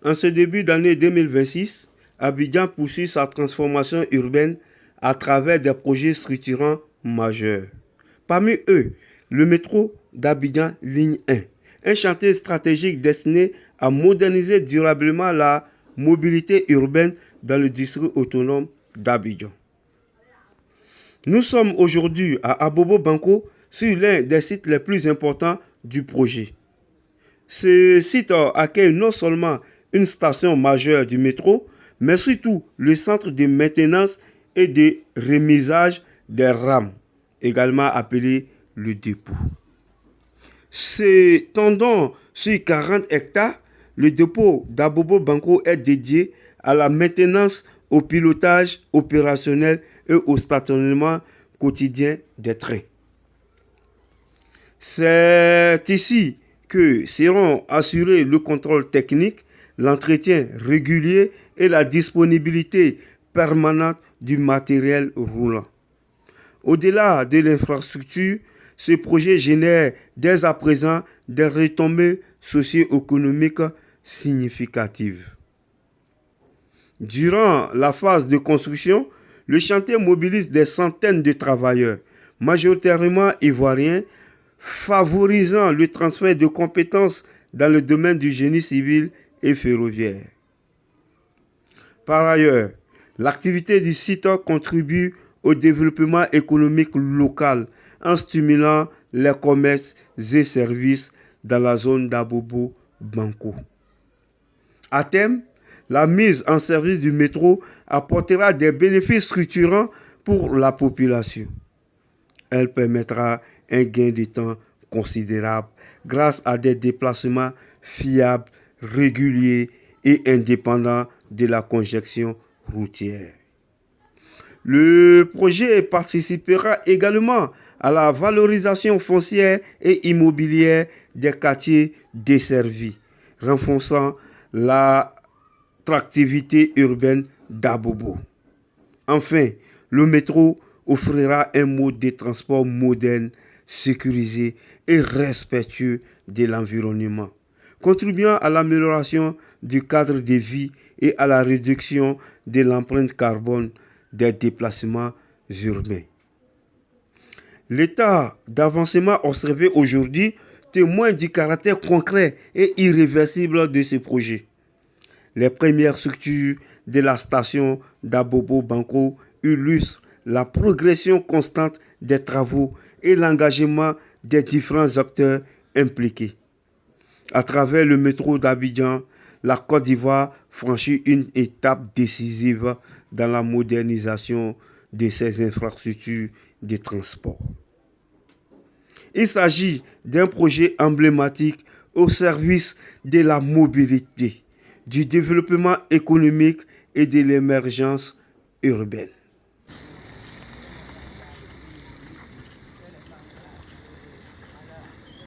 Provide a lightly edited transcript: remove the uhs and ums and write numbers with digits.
En ce début d'année 2026, Abidjan poursuit sa transformation urbaine à travers des projets structurants majeurs. Parmi eux, le métro d'Abidjan ligne 1, un chantier stratégique destiné à moderniser durablement la mobilité urbaine dans le district autonome d'Abidjan. Nous sommes aujourd'hui à Abobo Banco, sur l'un des sites les plus importants du projet. Ce site accueille non seulement une station majeure du métro, mais surtout le centre de maintenance et de remisage des rames, également appelé le dépôt. S'étendant sur 40 hectares, le dépôt d'Abobo Banco est dédié à la maintenance, au pilotage opérationnel et au stationnement quotidien des trains. C'est ici que seront assurés le contrôle technique, l'entretien régulier et la disponibilité permanente du matériel roulant. Au-delà de l'infrastructure, ce projet génère dès à présent des retombées socio-économiques significatives. Durant la phase de construction, le chantier mobilise des centaines de travailleurs, majoritairement ivoiriens, favorisant le transfert de compétences dans le domaine du génie civil et ferroviaire. Par ailleurs, l'activité du site contribue au développement économique local en stimulant les commerces et services dans la zone d'Abobo Banco. À terme, la mise en service du métro apportera des bénéfices structurants pour la population. Elle permettra un gain de temps considérable grâce à des déplacements fiables, réguliers et indépendants de la congestion routière. Le projet participera également à la valorisation foncière et immobilière des quartiers desservis, renforçant l'attractivité urbaine d'Abobo. Enfin, le métro offrira un mode de transport moderne, sécurisé et respectueux de l'environnement, contribuant à l'amélioration du cadre de vie et à la réduction de l'empreinte carbone des déplacements urbains. L'état d'avancement observé aujourd'hui témoigne du caractère concret et irréversible de ce projet. Les premières structures de la station d'Abobo Banco illustrent la progression constante des travaux et l'engagement des différents acteurs impliqués. À travers le métro d'Abidjan, la Côte d'Ivoire franchit une étape décisive dans la modernisation de ses infrastructures de transport. Il s'agit d'un projet emblématique au service de la mobilité, du développement économique et de l'émergence urbaine.